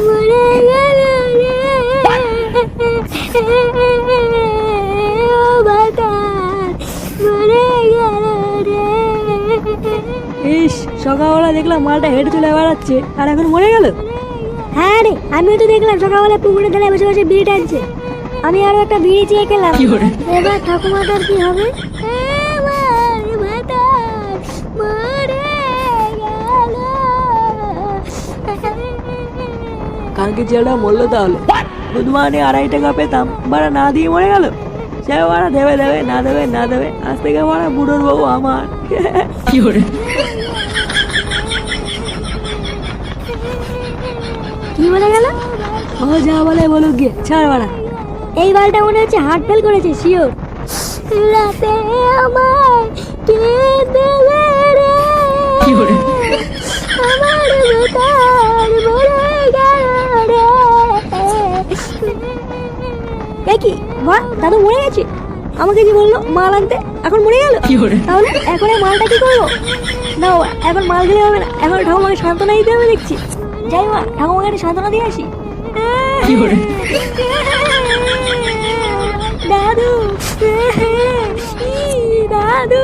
মরে গেল রে ও বাতাস মরে গেল রে। ইস, সকালবেলা দেখলাম মালটা হেঁটে চলে বেড়াচ্ছে আর এখন মরে গেল। হ্যাঁ রে, আমিও তো দেখলাম সকালবেলা পুকুরের ধারে বসে বসে বিড়ি টানছে। আমি আরো একটা বিড়ি চেয়ে খেলাম। এবার ঠাকুমাটার কি হবে? আমার বাতাস মরে গেল। কালকে ছেলেটা মরলো তাহলে। বুধবারে 2.5 টাকা পেতাম, বাড়া না দিয়ে মরে গেল। সে বাড়া দেবে দেবে না দেবে না দেবে, আজ থেকে বাড়া বুড়োর বউ আমার। কি বলে গেল? ও যা বলে বলুক গিয়ে, ছাড় বাড়া। এই বালটা মনে হচ্ছে হার্ট ফেল করেছে, শিওর। রাতে আমার কে দেবে রে আমার বাতাস মরে গেল রে। এ কি মা, দাদু মরে গেছে? আমাকে যে বললো মাল আনতে, এখন মরে গেল। তাহলে এখন এই মালটা কি করবো? না বাবা, এখন মাল দিলে হবে না, এখন ঠাকুমাকে সান্ত্বনা দিতে হবে দেখছি। যাই মা, ঠাকুমাকে একটা সান্ত্বনা দিয়ে আসি। দাদু দাদু,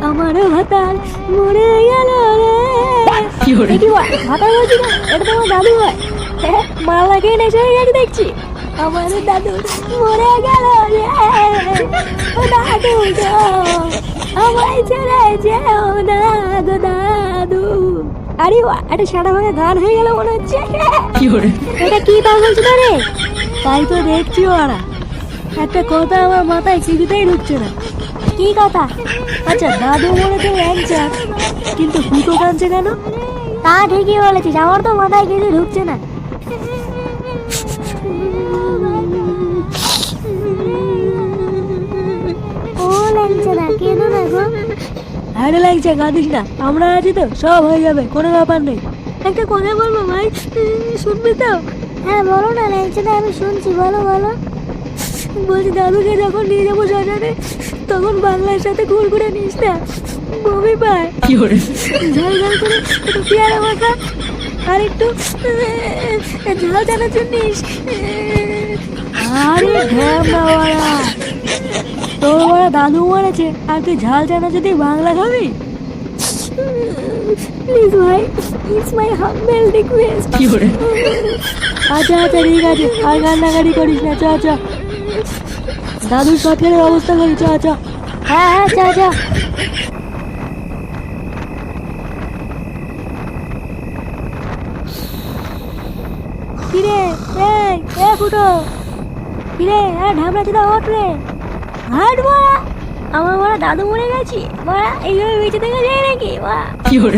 আমারও ভাতার মরে গেল রে। কি ভাতার বলছি না, এটা তো আমার দাদু হয়। মালা খেয়ে নেশা হয়ে গেছে দেখছি। আমার দাদু মরে গেল রে। ও দাদু গো, আমায় ছেড়ে যেও না গো দাদু। আরে বাহ, একটা সাদা ভাঙা গান হয়ে গেল মনে হচ্ছে। এটা কি তা বলছো রে? তাই তো দেখছি ওরা। একটা কথা আমার মাথায় কিছুতেই ঢুকছে না। কি কথা? আচ্ছা, দাদু মরেছে ল্যাংচা, কিন্তু ফুটো কাঁদছে কেন? তা ঠিকই বলেছিস, আমার তো মাথায় কিছু ঢুকছে না। ও ল্যাংচা না, কেন না গো? আরে ল্যাংচা, কাঁদিস না, আমরা আছি তো, সব হয়ে যাবে, কোনো ব্যাপার নেই। একটা কথা বলবো ভাই, শুনবি তো? হ্যাঁ বলো না ল্যাংচাটা, আমি শুনছি, বলো বলো। বলছি, দাদুকে যখন নিয়ে যাবো শ্মশানে, তখন বাংলার সাথে কুড়কুড়ে নিস না, বমি পায়। ঝাল ঝাল করে একটু পেয়ারা মাখা আর একটু ঝাল চানাচুর নিস। আরে ঢ্যামনা বাড়া, তোর বাড়া দাদু মরেছে আর তুই ঝাল চানাচুর দিয়ে বাংলা খাবি? প্লিজ ভাই, ইটস মাই হাম্বল রিকোয়েস্ট। আচ্ছা আচ্ছা, ঠিক আছে, আর কান্নাকাটি করিস না, চ চ, দাদুর সৎকারের ব্যবস্থা করি, চ চ। হ্যাঁ হ্যাঁ, চা চা। কিরে এ ফুটো, কিরে, হ্যাঁ ঢাবলা চিদা ওঠ রে। হাট মারা, আমার মারা দাদু মরে গেছি মারা, এইভাবে বেঁচে থেকে যায় নাকি মা?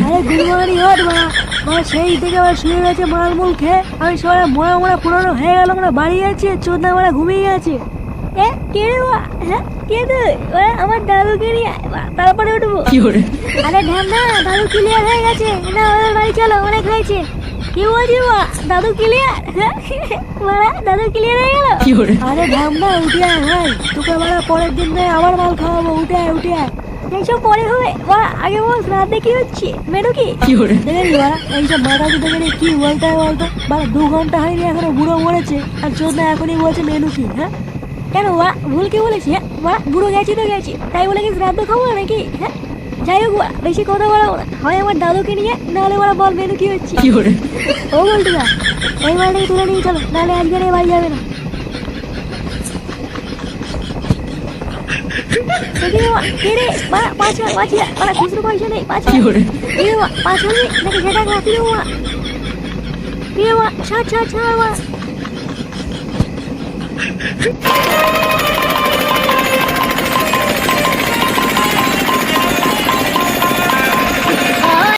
আরে গুলমারি ওঠ মা, মা সেই থেকে আবার শুয়ে গেছে মালমূল খেয়ে। আমি সবাই মোড়া মোড়া পুরনো হয়ে গেল, আমরা বাড়ি আছে, চোদ্দা মারা ঘুমিয়ে গেছে। কে রে মা? হ্যাঁ কে তুই? আমার দাদুকে নিয়ে আয় মা, তারপরে উঠবো। আরে ঢামনা, দাদু ক্লিয়ার হয়ে গেছে, না ওদের বাড়ি চলো, অনেক হয়েছে। কি বলছি মা, দাদু ক্লিয়ার? মারা দাদু ক্লিয়ার হয়ে গেল? আরে ঢামনা, উঠে আয় ভাই, তোকে মারা পরের দিন নয় আবার মাল খাওয়াবো, উঠে আয় উঠে আয়। এইসব পরে হবে মা, আগে বল রাতে কি হচ্ছে, মেনু কি? দেখেনি বাড়া, এইসব মাথা দুটো গেলে কি বলতে হয় বলতো? বাড়া 2 ঘন্টা হয়নি এখনো বুড়ো মরেছে, আর চোদ্দা এখনই বলছে মেনু কি? হ্যাঁ কেন মা, ভুল কি বলেছি? হ্যাঁ মা, বুড়ো গেছি তো গেছি, তাই বলে কি শ্রাদ্ধ খাবো নাকি? হ্যাঁ যাই হোক মা, বেশি কথা বলাবো না, হয় আমার দাদুকে নিয়ে, নাহলে ওরা বল মেনু কি হচ্ছে। ও বলতে না, ওই মালটাকে তুলে নিয়ে চলো, নাহলে আজকের এই বাড়ি যাবে না। খুচরো পয়সা নেই, পাঁচ হবে নাকি সেটা রাখি দেবো মা। ছাড় ছাড় ছাড় মা।